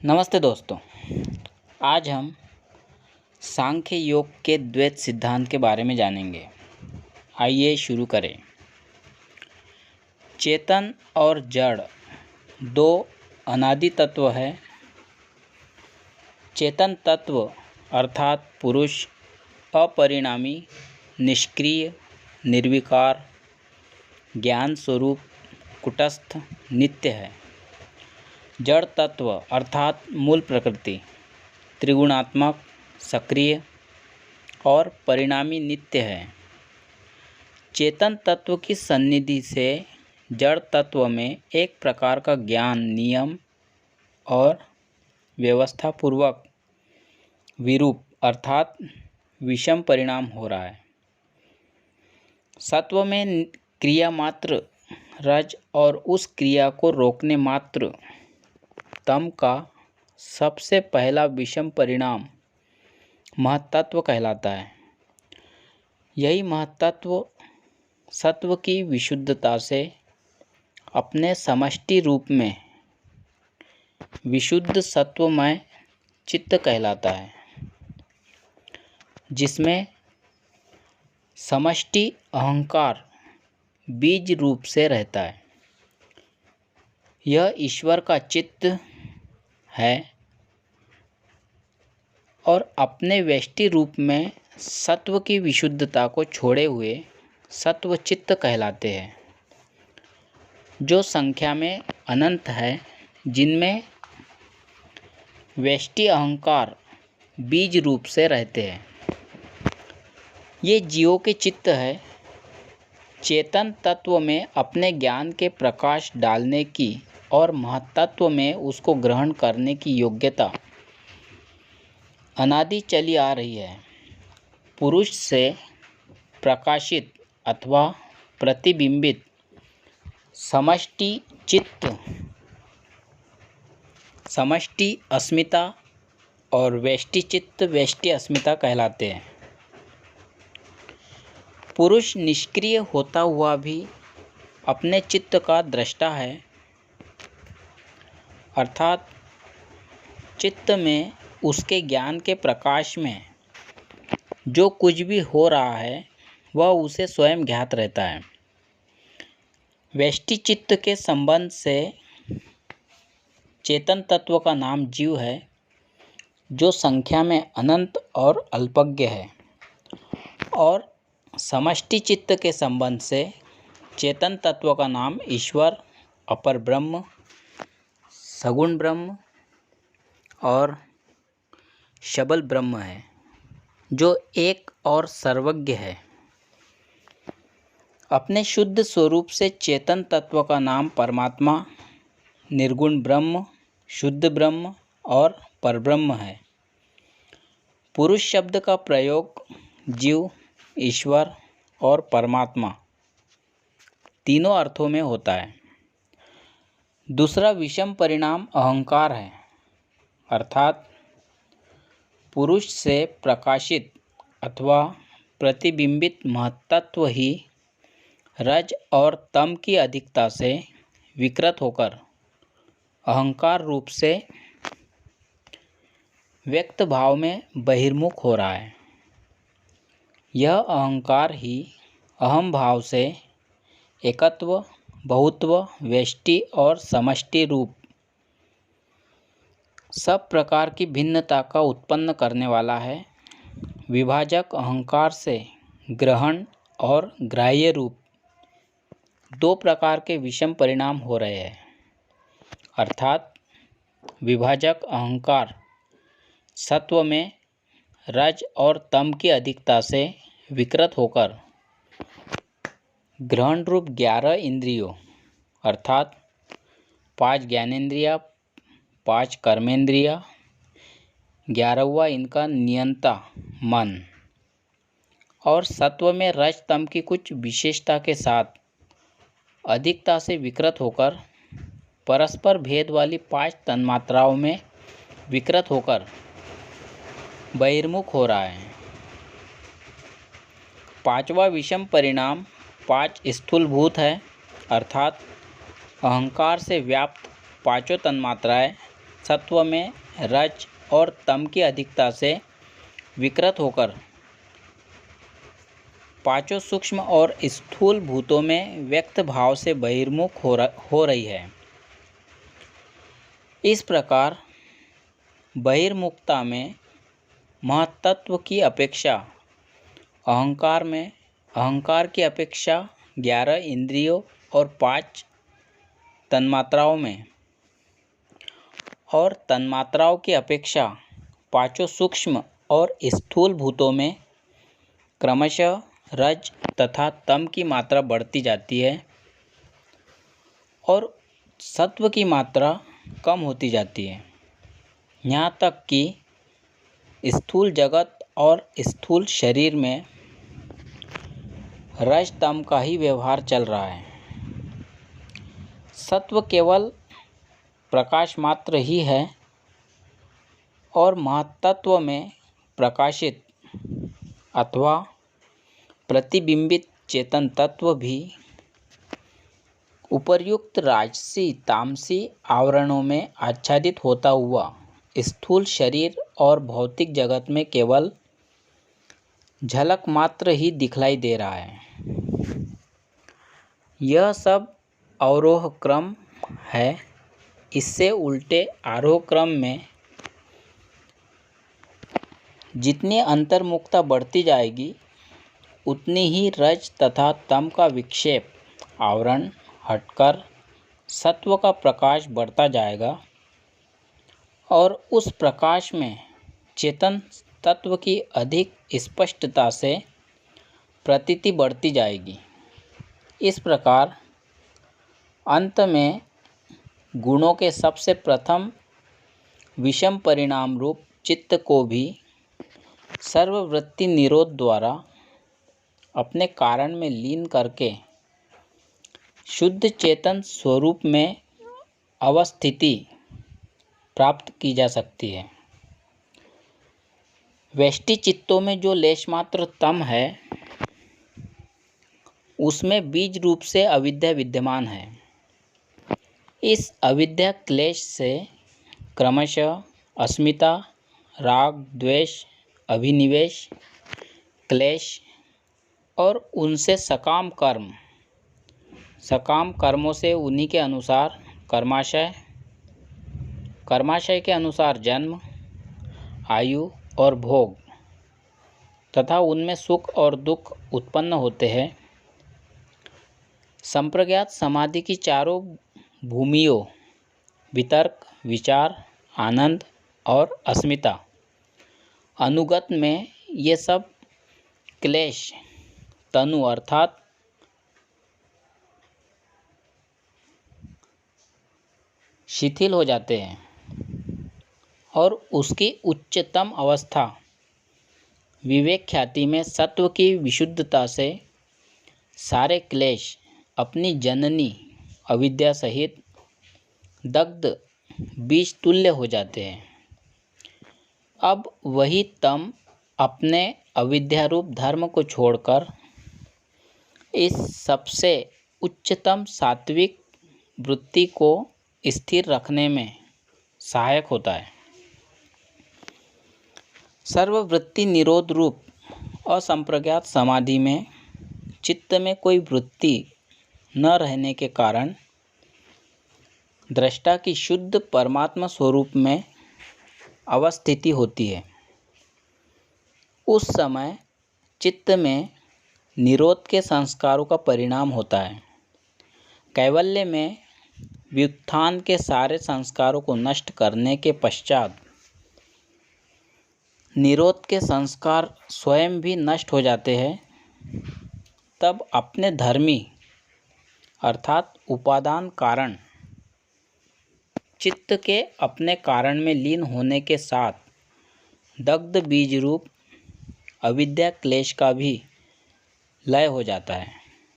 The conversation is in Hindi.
नमस्ते दोस्तों। आज हम सांख्य योग के द्वैत सिद्धांत के बारे में जानेंगे। आइए शुरू करें। चेतन और जड़ दो अनादि तत्व हैं। चेतन तत्व अर्थात पुरुष अपरिणामी, निष्क्रिय, निर्विकार, ज्ञान स्वरूप, कुटस्थ, नित्य है। जड़ तत्व अर्थात मूल प्रकृति त्रिगुणात्मक, सक्रिय और परिणामी, नित्य है। चेतन तत्व की सन्निधि से जड़ तत्व में एक प्रकार का ज्ञान, नियम और व्यवस्थापूर्वक विरूप अर्थात विषम परिणाम हो रहा है। सत्व में क्रिया मात्र रज और उस क्रिया को रोकने मात्र तम का सबसे पहला विषम परिणाम महत्तत्व कहलाता है। यही महत्तत्व सत्व की विशुद्धता से अपने समष्टि रूप में विशुद्ध सत्वमय चित्त कहलाता है, जिसमें समष्टि अहंकार बीज रूप से रहता है। यह ईश्वर का चित्त है और अपने व्यष्टि रूप में सत्व की विशुद्धता को छोड़े हुए सत्व चित्त कहलाते हैं, जो संख्या में अनंत है, जिनमें व्यष्टि अहंकार बीज रूप से रहते हैं। ये जीवों के चित्त है। चेतन तत्व में अपने ज्ञान के प्रकाश डालने की और महत्तत्व में उसको ग्रहण करने की योग्यता अनादि चली आ रही है। पुरुष से प्रकाशित अथवा प्रतिबिंबित समष्टि चित्त समष्टि अस्मिता और व्यष्टि चित्त व्यष्टि अस्मिता कहलाते हैं। पुरुष निष्क्रिय होता हुआ भी अपने चित्त का दृष्टा है, अर्थात चित्त में उसके ज्ञान के प्रकाश में जो कुछ भी हो रहा है वह उसे स्वयं ज्ञात रहता है। व्यष्टि चित्त के संबंध से चेतन तत्व का नाम जीव है, जो संख्या में अनंत और अल्पज्ञ है, और समष्टि चित्त के संबंध से चेतन तत्व का नाम ईश्वर, अपर ब्रह्म, सगुण ब्रह्म और शबल ब्रह्म है, जो एक और सर्वज्ञ है। अपने शुद्ध स्वरूप से चेतन तत्व का नाम परमात्मा, निर्गुण ब्रह्म, शुद्ध ब्रह्म और परब्रह्म है। पुरुष शब्द का प्रयोग जीव, ईश्वर और परमात्मा तीनों अर्थों में होता है। दूसरा विषम परिणाम अहंकार है, अर्थात पुरुष से प्रकाशित अथवा प्रतिबिंबित महत्तत्व ही रज और तम की अधिकता से विकृत होकर अहंकार रूप से व्यक्त भाव में बहिर्मुख हो रहा है। यह अहंकार ही अहम भाव से एकत्व, बहुत्व, व्यष्टि और समष्टि रूप सब प्रकार की भिन्नता का उत्पन्न करने वाला है। विभाजक अहंकार से ग्रहण और ग्राह्य रूप दो प्रकार के विषम परिणाम हो रहे हैं, अर्थात विभाजक अहंकार सत्व में रज और तम की अधिकता से विकृत होकर ग्रहण रूप 11 इंद्रियों अर्थात 5 ज्ञानेंद्रिया, 5 कर्मेंद्रिया, 11वां इनका नियंता मन और सत्व में रज तम की कुछ विशेषता के साथ अधिकता से विकृत होकर परस्पर भेद वाली 5 तन्मात्राओं में विकृत होकर बहिर्मुख हो रहा है। पांचवा विषम परिणाम 5 स्थूलभूत है, अर्थात अहंकार से व्याप्त पांचों तन्मात्राएं सत्व में रज और तम की अधिकता से विकृत होकर पांचों सूक्ष्म और स्थूल भूतों में व्यक्त भाव से बहिर्मुख हो रही है। इस प्रकार बहिर्मुखता में महत्तत्व की अपेक्षा अहंकार की अपेक्षा 11 इंद्रियों और 5 तन्मात्राओं में और तन्मात्राओं की अपेक्षा पांचों सूक्ष्म और स्थूल भूतों में क्रमशः रज तथा तम की मात्रा बढ़ती जाती है और सत्व की मात्रा कम होती जाती है, यहाँ तक कि स्थूल जगत और स्थूल शरीर में रज तम का ही व्यवहार चल रहा है। सत्व केवल प्रकाश मात्र ही है और महत्तत्व में प्रकाशित अथवा प्रतिबिंबित चेतन तत्व भी उपर्युक्त राजसी तामसी आवरणों में आच्छादित होता हुआ स्थूल शरीर और भौतिक जगत में केवल झलक मात्र ही दिखलाई दे रहा है। यह सब अवरोह क्रम है। इससे उल्टे आरोह क्रम में जितनी अंतर्मुखता बढ़ती जाएगी उतनी ही रज तथा तम का विक्षेप आवरण हटकर सत्व का प्रकाश बढ़ता जाएगा और उस प्रकाश में चेतन तत्व की अधिक स्पष्टता से प्रतीति बढ़ती जाएगी। इस प्रकार अंत में गुणों के सबसे प्रथम विषम परिणाम रूप चित्त को भी सर्ववृत्ति निरोध द्वारा अपने कारण में लीन करके शुद्ध चेतन स्वरूप में अवस्थिति प्राप्त की जा सकती है। व्यष्टि चित्तों में जो लेशमात्र तम है उसमें बीज रूप से अविद्या विद्यमान है। इस अविद्या क्लेश से क्रमशः अस्मिता, राग, द्वेष, अभिनिवेश, क्लेश और उनसे सकाम कर्मों से उन्हीं के अनुसार कर्माशय के अनुसार जन्म, आयु और भोग तथा उनमें सुख और दुख उत्पन्न होते हैं। संप्रज्ञात समाधि की चारों भूमियों वितर्क, विचार, आनंद और अस्मिता अनुगत में ये सब क्लेश तनु अर्थात शिथिल हो जाते हैं और उसकी उच्चतम अवस्था विवेक ख्याति में सत्व की विशुद्धता से सारे क्लेश अपनी जननी अविद्या सहित दग्ध बीज तुल्य हो जाते हैं। अब वही तम अपने अविद्यारूप धर्म को छोड़कर इस सबसे उच्चतम सात्विक वृत्ति को स्थिर रखने में सहायक होता है। सर्ववृत्ति निरोध रूप असंप्रज्ञात समाधि में चित्त में कोई वृत्ति न रहने के कारण दृष्टा की शुद्ध परमात्मा स्वरूप में अवस्थिति होती है। उस समय चित्त में निरोध के संस्कारों का परिणाम होता है। कैवल्य में व्युत्थान के सारे संस्कारों को नष्ट करने के पश्चात निरोध के संस्कार स्वयं भी नष्ट हो जाते हैं। तब अपने धर्मी अर्थात उपादान कारण चित्त के अपने कारण में लीन होने के साथ दग्ध बीज रूप अविद्या क्लेश का भी लय हो जाता है।